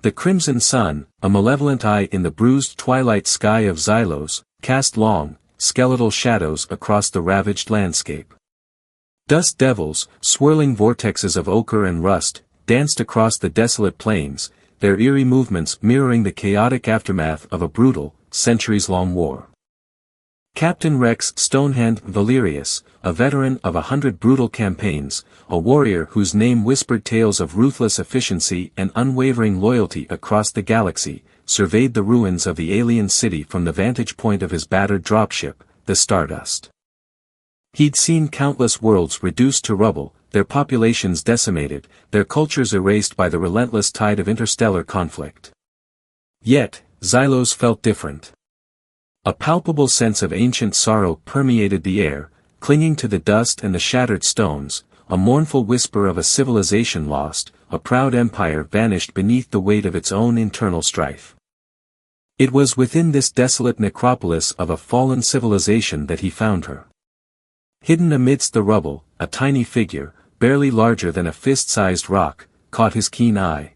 The crimson sun, a malevolent eye in the bruised twilight sky of Xylos, cast long, skeletal shadows across the ravaged landscape. Dust devils, swirling vortexes of ochre and rust, danced across the desolate plains, their eerie movements mirroring the chaotic aftermath of a brutal, centuries-long war. Captain Rex Stonehand Valerius, a veteran of 100 brutal campaigns, a warrior whose name whispered tales of ruthless efficiency and unwavering loyalty across the galaxy, surveyed the ruins of the alien city from the vantage point of his battered dropship, the Stardust. He'd seen countless worlds reduced to rubble, their populations decimated, their cultures erased by the relentless tide of interstellar conflict. Yet, Xylos felt different. A palpable sense of ancient sorrow permeated the air, clinging to the dust and the shattered stones, a mournful whisper of a civilization lost, a proud empire vanished beneath the weight of its own internal strife. It was within this desolate necropolis of a fallen civilization that he found her. Hidden amidst the rubble, a tiny figure, barely larger than a fist-sized rock, caught his keen eye.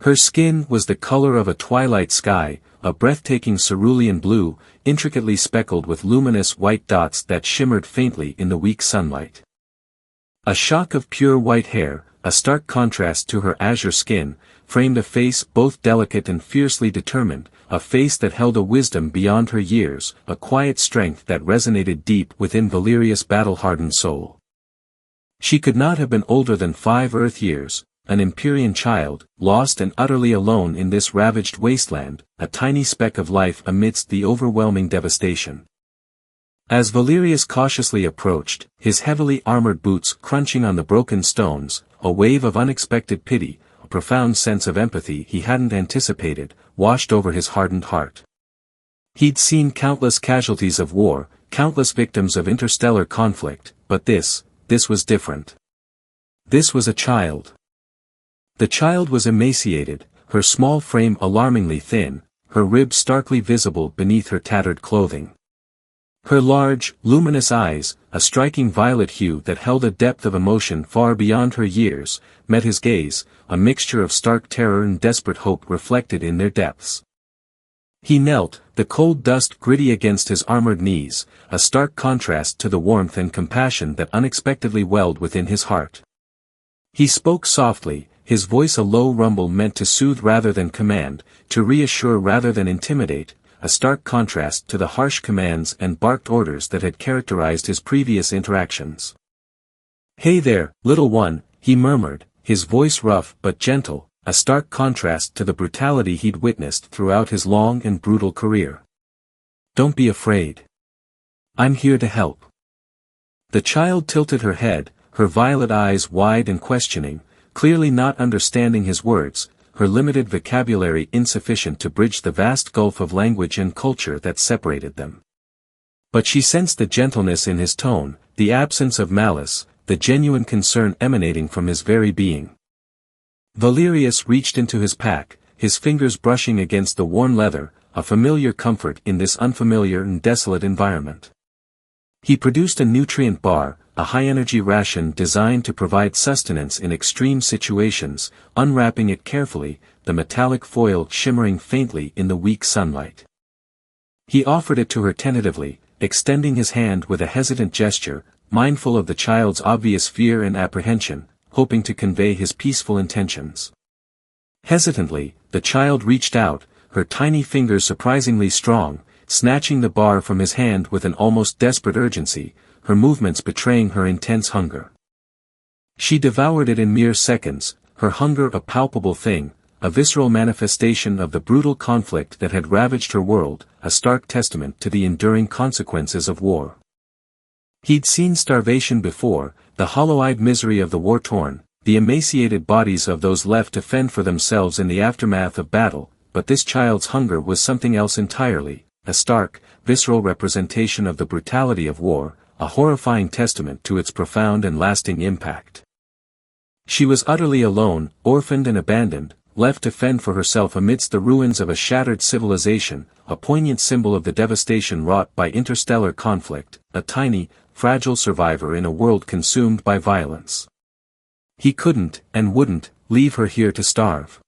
Her skin was the color of a twilight sky, a breathtaking cerulean blue, intricately speckled with luminous white dots that shimmered faintly in the weak sunlight. A shock of pure white hair, a stark contrast to her azure skin, framed a face both delicate and fiercely determined, a face that held a wisdom beyond her years, a quiet strength that resonated deep within Valerius' battle-hardened soul. She could not have been older than 5 Earth years, an Empyrean child, lost and utterly alone in this ravaged wasteland, a tiny speck of life amidst the overwhelming devastation. As Valerius cautiously approached, his heavily armored boots crunching on the broken stones, a wave of unexpected pity, a profound sense of empathy he hadn't anticipated, washed over his hardened heart. He'd seen countless casualties of war, countless victims of interstellar conflict, but this was different. This was a child. The child was emaciated, her small frame alarmingly thin, her ribs starkly visible beneath her tattered clothing. Her large, luminous eyes, a striking violet hue that held a depth of emotion far beyond her years, met his gaze, a mixture of stark terror and desperate hope reflected in their depths. He knelt, the cold dust gritty against his armored knees, a stark contrast to the warmth and compassion that unexpectedly welled within his heart. He spoke softly, his voice a low rumble meant to soothe rather than command, to reassure rather than intimidate, a stark contrast to the harsh commands and barked orders that had characterized his previous interactions. "Hey there, little one," he murmured, his voice rough but gentle, a stark contrast to the brutality he'd witnessed throughout his long and brutal career. "Don't be afraid. I'm here to help." The child tilted her head, her violet eyes wide and questioning, clearly not understanding his words, her limited vocabulary insufficient to bridge the vast gulf of language and culture that separated them. But she sensed the gentleness in his tone, the absence of malice, the genuine concern emanating from his very being. Valerius reached into his pack, his fingers brushing against the worn leather, a familiar comfort in this unfamiliar and desolate environment. He produced a nutrient bar, a high-energy ration designed to provide sustenance in extreme situations, unwrapping it carefully, the metallic foil shimmering faintly in the weak sunlight. He offered it to her tentatively, extending his hand with a hesitant gesture, mindful of the child's obvious fear and apprehension, hoping to convey his peaceful intentions. Hesitantly, the child reached out, her tiny fingers surprisingly strong, snatching the bar from his hand with an almost desperate urgency, her movements betraying her intense hunger. She devoured it in mere seconds, her hunger a palpable thing, a visceral manifestation of the brutal conflict that had ravaged her world, a stark testament to the enduring consequences of war. He'd seen starvation before, the hollow-eyed misery of the war-torn, the emaciated bodies of those left to fend for themselves in the aftermath of battle, but this child's hunger was something else entirely, a stark, visceral representation of the brutality of war, a horrifying testament to its profound and lasting impact. She was utterly alone, orphaned and abandoned, left to fend for herself amidst the ruins of a shattered civilization, a poignant symbol of the devastation wrought by interstellar conflict, a tiny, fragile survivor in a world consumed by violence. He couldn't, and wouldn't, leave her here to starve.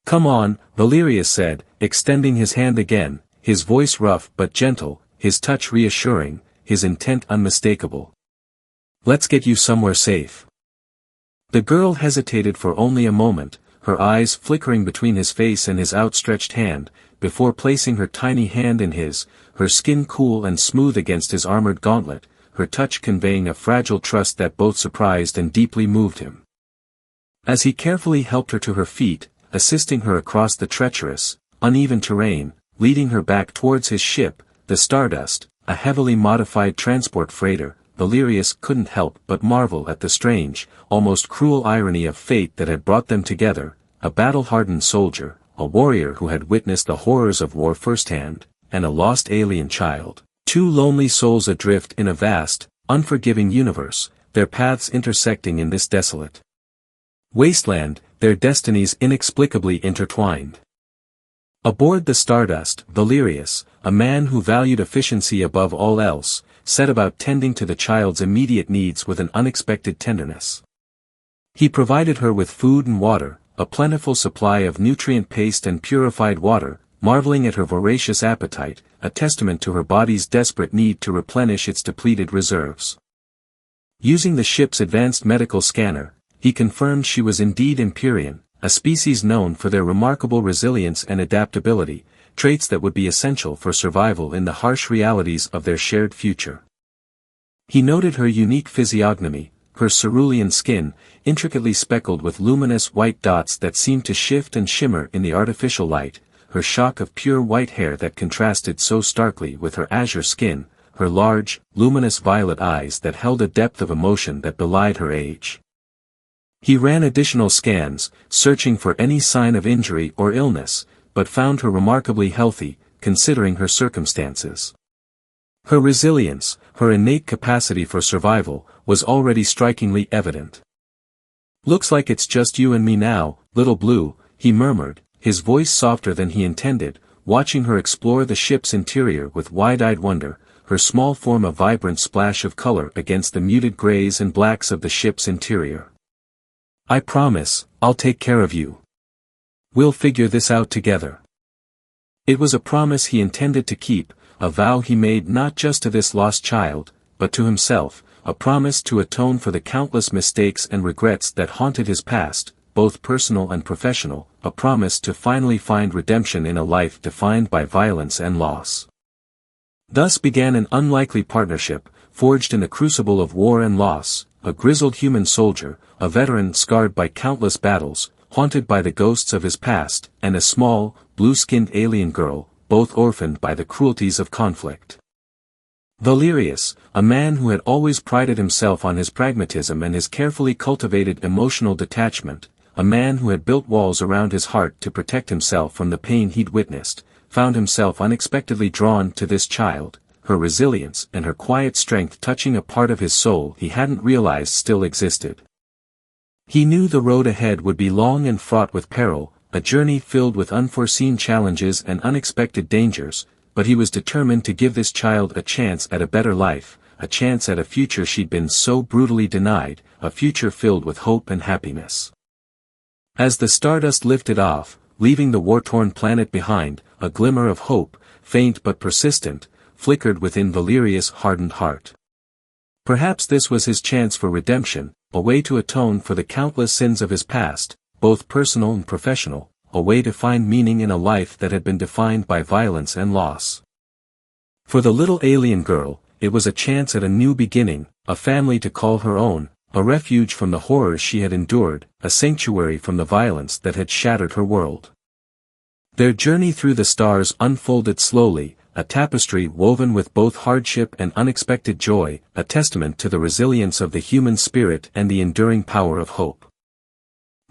"Come on," Valerius said, extending his hand again, his voice rough but gentle, his touch reassuring, his intent unmistakable. "Let's get you somewhere safe." The girl hesitated for only a moment, her eyes flickering between his face and his outstretched hand, before placing her tiny hand in his, her skin cool and smooth against his armored gauntlet, her touch conveying a fragile trust that both surprised and deeply moved him. As he carefully helped her to her feet, assisting her across the treacherous, uneven terrain, leading her back towards his ship, the Stardust, a heavily modified transport freighter, Valerius couldn't help but marvel at the strange, almost cruel irony of fate that had brought them together, a battle-hardened soldier, a warrior who had witnessed the horrors of war firsthand, and a lost alien child, two lonely souls adrift in a vast, unforgiving universe, their paths intersecting in this desolate wasteland, their destinies inexplicably intertwined. Aboard the Stardust, Valerius, a man who valued efficiency above all else, set about tending to the child's immediate needs with an unexpected tenderness. He provided her with food and water, a plentiful supply of nutrient paste and purified water, marveling at her voracious appetite, a testament to her body's desperate need to replenish its depleted reserves. Using the ship's advanced medical scanner, he confirmed she was indeed Empyrean, a species known for their remarkable resilience and adaptability, traits that would be essential for survival in the harsh realities of their shared future. He noted her unique physiognomy, her cerulean skin, intricately speckled with luminous white dots that seemed to shift and shimmer in the artificial light, her shock of pure white hair that contrasted so starkly with her azure skin, her large, luminous violet eyes that held a depth of emotion that belied her age. He ran additional scans, searching for any sign of injury or illness, but found her remarkably healthy, considering her circumstances. Her resilience, her innate capacity for survival, was already strikingly evident. "Looks like it's just you and me now, little blue," he murmured, his voice softer than he intended, watching her explore the ship's interior with wide-eyed wonder, her small form a vibrant splash of color against the muted grays and blacks of the ship's interior. "I promise, I'll take care of you. We'll figure this out together." It was a promise he intended to keep, a vow he made not just to this lost child, but to himself, a promise to atone for the countless mistakes and regrets that haunted his past, both personal and professional, a promise to finally find redemption in a life defined by violence and loss. Thus began an unlikely partnership, forged in the crucible of war and loss, a grizzled human soldier, a veteran scarred by countless battles, haunted by the ghosts of his past, and a small, blue-skinned alien girl, both orphaned by the cruelties of conflict. Valerius, a man who had always prided himself on his pragmatism and his carefully cultivated emotional detachment, a man who had built walls around his heart to protect himself from the pain he'd witnessed, found himself unexpectedly drawn to this child, her resilience and her quiet strength touching a part of his soul he hadn't realized still existed. He knew the road ahead would be long and fraught with peril, a journey filled with unforeseen challenges and unexpected dangers, but he was determined to give this child a chance at a better life, a chance at a future she'd been so brutally denied, a future filled with hope and happiness. As the Stardust lifted off, leaving the war-torn planet behind, a glimmer of hope, faint but persistent, flickered within Valerius' hardened heart. Perhaps this was his chance for redemption, a way to atone for the countless sins of his past, both personal and professional, a way to find meaning in a life that had been defined by violence and loss. For the little alien girl, it was a chance at a new beginning, a family to call her own, a refuge from the horrors she had endured, a sanctuary from the violence that had shattered her world. Their journey through the stars unfolded slowly, a tapestry woven with both hardship and unexpected joy, a testament to the resilience of the human spirit and the enduring power of hope.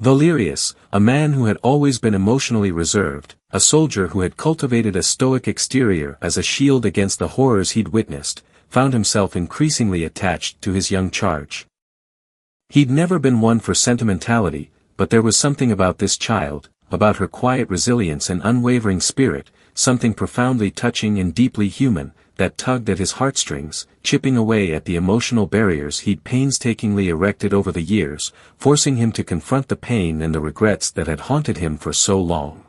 Valerius, a man who had always been emotionally reserved, a soldier who had cultivated a stoic exterior as a shield against the horrors he'd witnessed, found himself increasingly attached to his young charge. He'd never been one for sentimentality, but there was something about this child, about her quiet resilience and unwavering spirit, something profoundly touching and deeply human, that tugged at his heartstrings, chipping away at the emotional barriers he'd painstakingly erected over the years, forcing him to confront the pain and the regrets that had haunted him for so long.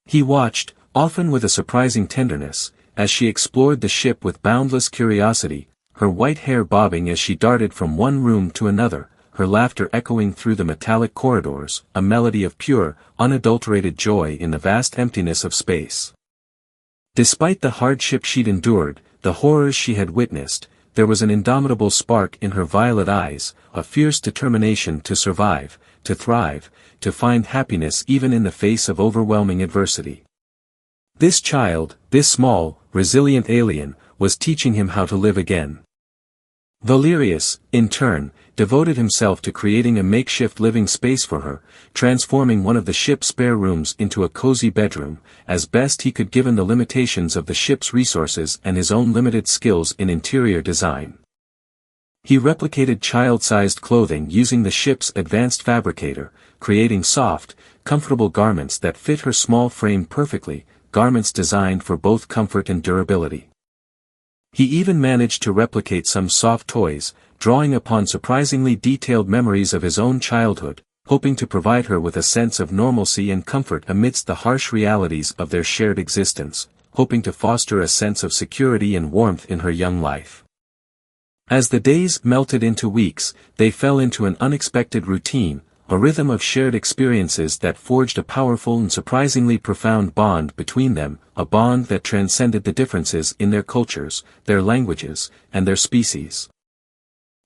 He watched, often with a surprising tenderness, as she explored the ship with boundless curiosity, her white hair bobbing as she darted from one room to another, her laughter echoing through the metallic corridors, a melody of pure, unadulterated joy in the vast emptiness of space. Despite the hardship she'd endured, the horrors she had witnessed, there was an indomitable spark in her violet eyes, a fierce determination to survive, to thrive, to find happiness even in the face of overwhelming adversity. This child, this small, resilient alien, was teaching him how to live again. Valerius, in turn, devoted himself to creating a makeshift living space for her, transforming one of the ship's spare rooms into a cozy bedroom, as best he could given the limitations of the ship's resources and his own limited skills in interior design. He replicated child-sized clothing using the ship's advanced fabricator, creating soft, comfortable garments that fit her small frame perfectly, garments designed for both comfort and durability. He even managed to replicate some soft toys, drawing upon surprisingly detailed memories of his own childhood, hoping to provide her with a sense of normalcy and comfort amidst the harsh realities of their shared existence, hoping to foster a sense of security and warmth in her young life. As the days melted into weeks, they fell into an unexpected routine, a rhythm of shared experiences that forged a powerful and surprisingly profound bond between them, a bond that transcended the differences in their cultures, their languages, and their species.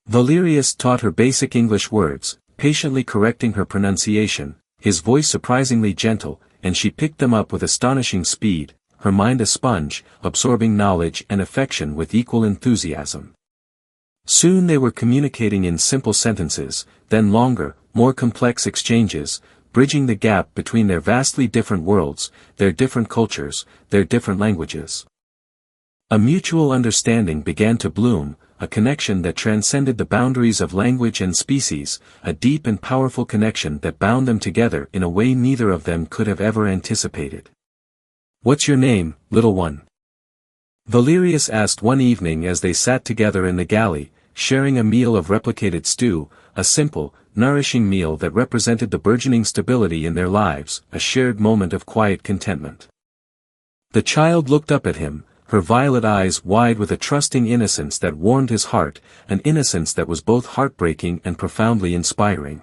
Valerius taught her basic English words, patiently correcting her pronunciation, his voice surprisingly gentle, and she picked them up with astonishing speed, her mind a sponge, absorbing knowledge and affection with equal enthusiasm. Soon they were communicating in simple sentences, then longer, more complex exchanges, bridging the gap between their vastly different worlds, their different cultures, their different languages. A mutual understanding began to bloom, a connection that transcended the boundaries of language and species, a deep and powerful connection that bound them together in a way neither of them could have ever anticipated. "What's your name, little one?" Valerius asked one evening as they sat together in the galley, sharing a meal of replicated stew, a simple, nourishing meal that represented the burgeoning stability in their lives, a shared moment of quiet contentment. The child looked up at him, her violet eyes wide with a trusting innocence that warmed his heart, an innocence that was both heartbreaking and profoundly inspiring.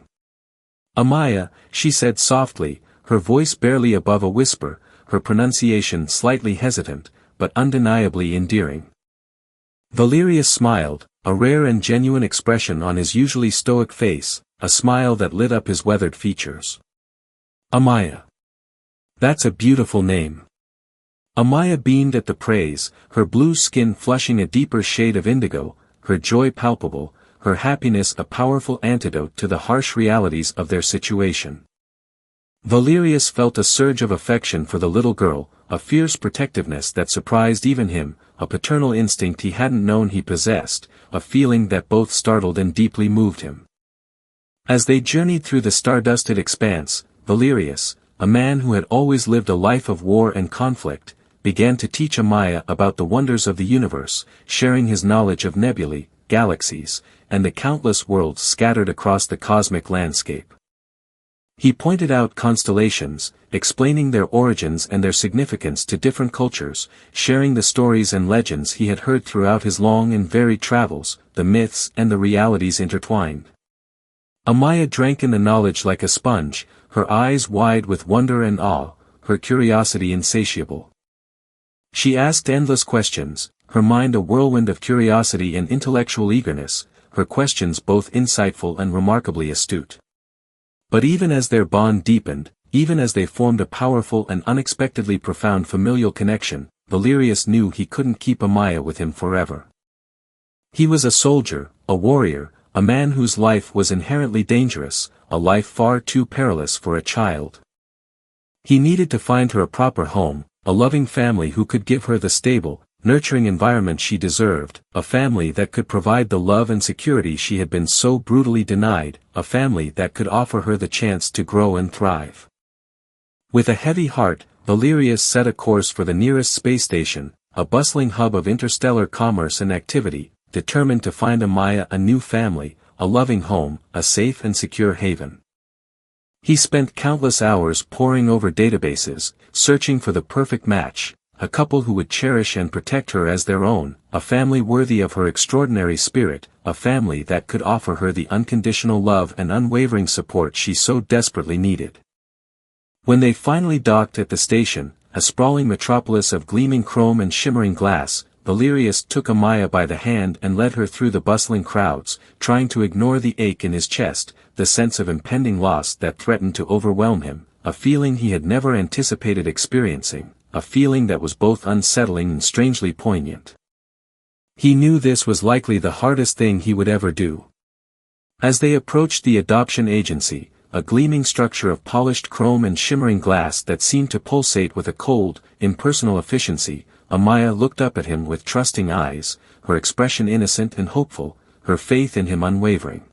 "Amaya," she said softly, her voice barely above a whisper, her pronunciation slightly hesitant, but undeniably endearing. Valerius smiled, a rare and genuine expression on his usually stoic face, a smile that lit up his weathered features. "Amaya. That's a beautiful name." Amaya beamed at the praise, her blue skin flushing a deeper shade of indigo, her joy palpable, her happiness a powerful antidote to the harsh realities of their situation. Valerius felt a surge of affection for the little girl, a fierce protectiveness that surprised even him, a paternal instinct he hadn't known he possessed, a feeling that both startled and deeply moved him. As they journeyed through the star-dusted expanse, Valerius, a man who had always lived a life of war and conflict, began to teach Amaya about the wonders of the universe, sharing his knowledge of nebulae, galaxies, and the countless worlds scattered across the cosmic landscape. He pointed out constellations, explaining their origins and their significance to different cultures, sharing the stories and legends he had heard throughout his long and varied travels, the myths and the realities intertwined. Amaya drank in the knowledge like a sponge, her eyes wide with wonder and awe, her curiosity insatiable. She asked endless questions, her mind a whirlwind of curiosity and intellectual eagerness, her questions both insightful and remarkably astute. But even as their bond deepened, even as they formed a powerful and unexpectedly profound familial connection, Valerius knew he couldn't keep Amaya with him forever. He was a soldier, a warrior, a man whose life was inherently dangerous, a life far too perilous for a child. He needed to find her a proper home, a loving family who could give her the stable, nurturing environment she deserved, a family that could provide the love and security she had been so brutally denied, a family that could offer her the chance to grow and thrive. With a heavy heart, Valerius set a course for the nearest space station, a bustling hub of interstellar commerce and activity, determined to find Amaya a new family, a loving home, a safe and secure haven. He spent countless hours poring over databases, searching for the perfect match, a couple who would cherish and protect her as their own, a family worthy of her extraordinary spirit, a family that could offer her the unconditional love and unwavering support she so desperately needed. When they finally docked at the station, a sprawling metropolis of gleaming chrome and shimmering glass, Valerius took Amaya by the hand and led her through the bustling crowds, trying to ignore the ache in his chest, the sense of impending loss that threatened to overwhelm him, a feeling he had never anticipated experiencing, a feeling that was both unsettling and strangely poignant. He knew this was likely the hardest thing he would ever do. As they approached the adoption agency, a gleaming structure of polished chrome and shimmering glass that seemed to pulsate with a cold, impersonal efficiency, Amaya looked up at him with trusting eyes, her expression innocent and hopeful, her faith in him unwavering.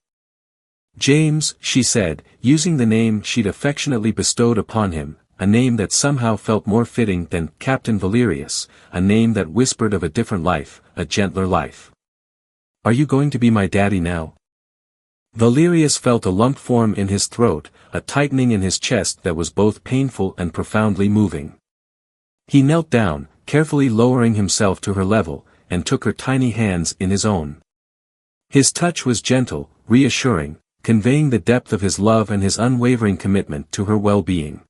"James," she said, using the name she'd affectionately bestowed upon him, a name that somehow felt more fitting than Captain Valerius, a name that whispered of a different life, a gentler life. "Are you going to be my daddy now?" Valerius felt a lump form in his throat, a tightening in his chest that was both painful and profoundly moving. He knelt down, carefully lowering himself to her level, and took her tiny hands in his own. His touch was gentle, reassuring, conveying the depth of his love and his unwavering commitment to her well-being.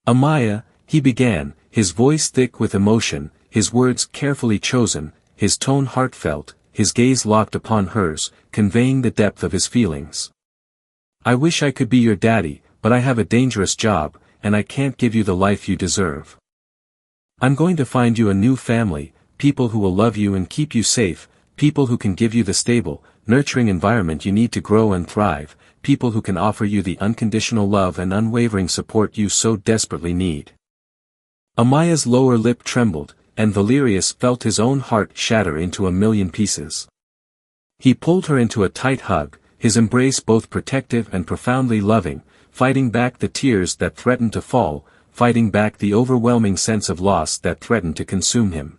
"Amaya," he began, his voice thick with emotion, his words carefully chosen, his tone heartfelt, his gaze locked upon hers, conveying the depth of his feelings. "I wish I could be your daddy, but I have a dangerous job, and I can't give you the life you deserve. I'm going to find you a new family, people who will love you and keep you safe, people who can give you the stable, nurturing environment you need to grow and thrive, people who can offer you the unconditional love and unwavering support you so desperately need." Amaya's lower lip trembled, and Valerius felt his own heart shatter into a million pieces. He pulled her into a tight hug, his embrace both protective and profoundly loving, fighting back the tears that threatened to fall, fighting back the overwhelming sense of loss that threatened to consume him.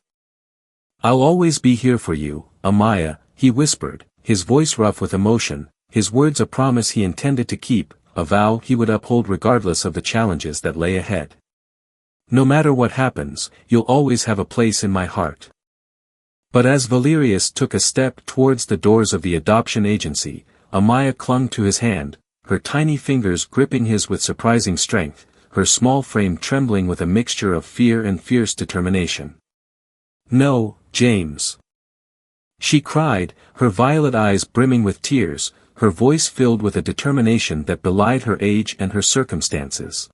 "I'll always be here for you, Amaya," he whispered, his voice rough with emotion, his words a promise he intended to keep, a vow he would uphold regardless of the challenges that lay ahead. "No matter what happens, you'll always have a place in my heart." But as Valerius took a step towards the doors of the adoption agency, Amaya clung to his hand, her tiny fingers gripping his with surprising strength, her small frame trembling with a mixture of fear and fierce determination. "No, James!" she cried, her violet eyes brimming with tears, her voice filled with a determination that belied her age and her circumstances.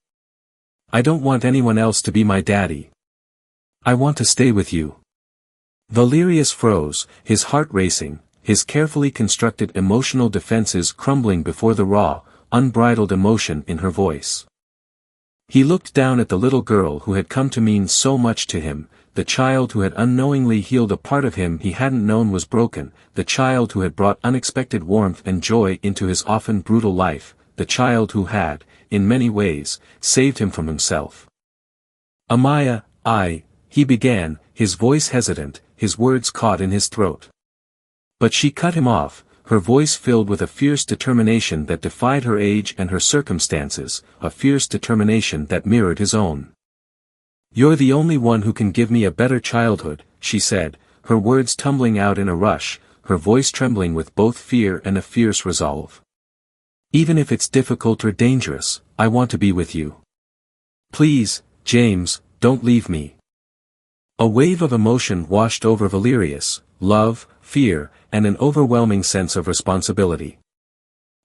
"I don't want anyone else to be my daddy. I want to stay with you." Valerius froze, his heart racing, his carefully constructed emotional defenses crumbling before the raw, unbridled emotion in her voice. He looked down at the little girl who had come to mean so much to him, the child who had unknowingly healed a part of him he hadn't known was broken, the child who had brought unexpected warmth and joy into his often brutal life, the child who had, in many ways, saved him from himself. "Amaya, he began, his voice hesitant, his words caught in his throat. But she cut him off, her voice filled with a fierce determination that defied her age and her circumstances, a fierce determination that mirrored his own. "You're the only one who can give me a better childhood," she said, her words tumbling out in a rush, her voice trembling with both fear and a fierce resolve. "Even if it's difficult or dangerous, I want to be with you. Please, James, don't leave me." A wave of emotion washed over Valerius, love, fear, and an overwhelming sense of responsibility.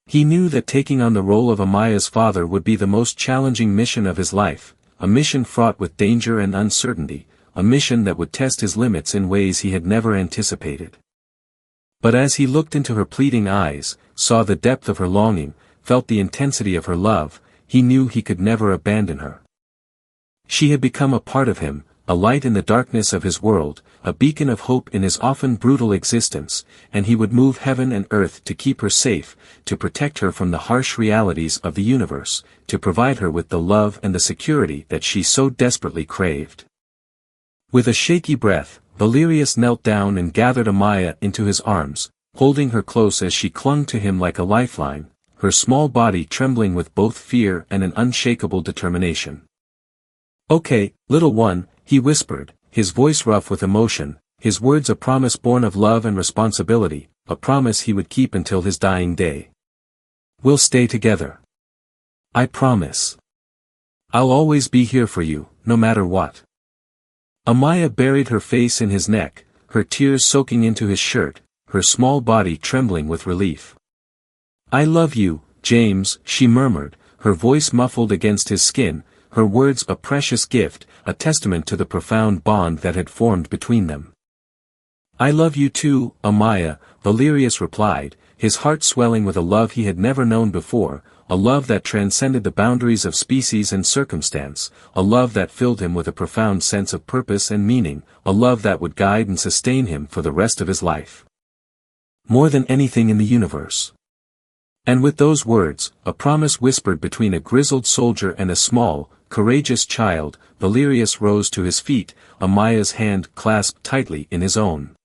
He knew that taking on the role of Amaya's father would be the most challenging mission of his life, a mission fraught with danger and uncertainty, a mission that would test his limits in ways he had never anticipated. But as he looked into her pleading eyes, saw the depth of her longing, felt the intensity of her love, he knew he could never abandon her. She had become a part of him, a light in the darkness of his world, a beacon of hope in his often brutal existence, and he would move heaven and earth to keep her safe, to protect her from the harsh realities of the universe, to provide her with the love and the security that she so desperately craved. With a shaky breath, Valerius knelt down and gathered Amaya into his arms, holding her close as she clung to him like a lifeline, her small body trembling with both fear and an unshakable determination. "Okay, little one," he whispered, his voice rough with emotion, his words a promise born of love and responsibility, a promise he would keep until his dying day. "We'll stay together. I promise. I'll always be here for you, no matter what." Amaya buried her face in his neck, her tears soaking into his shirt, her small body trembling with relief. "I love you, James," she murmured, her voice muffled against his skin, her words a precious gift, a testament to the profound bond that had formed between them. "I love you too, Amaya," Valerius replied, his heart swelling with a love he had never known before, a love that transcended the boundaries of species and circumstance, a love that filled him with a profound sense of purpose and meaning, a love that would guide and sustain him for the rest of his life. More than anything in the universe. And with those words, a promise whispered between a grizzled soldier and a small, courageous child, Valerius rose to his feet, Amaya's hand clasped tightly in his own.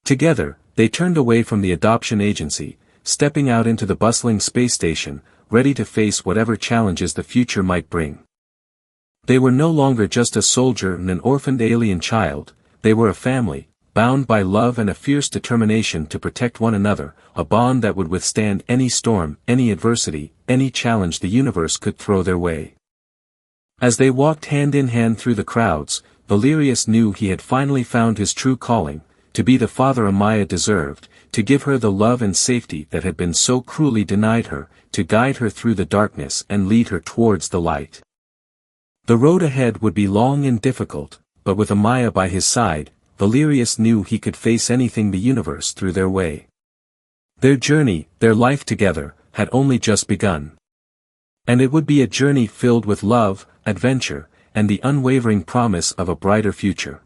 Together, they turned away from the adoption agency, stepping out into the bustling space station, ready to face whatever challenges the future might bring. They were no longer just a soldier and an orphaned alien child, they were a family, bound by love and a fierce determination to protect one another, a bond that would withstand any storm, any adversity, any challenge the universe could throw their way. As they walked hand in hand through the crowds, Valerius knew he had finally found his true calling, to be the father Amaya deserved, to give her the love and safety that had been so cruelly denied her, to guide her through the darkness and lead her towards the light. The road ahead would be long and difficult, but with Amaya by his side, Valerius knew he could face anything the universe threw their way. Their journey, their life together, had only just begun. And it would be a journey filled with love, adventure, and the unwavering promise of a brighter future.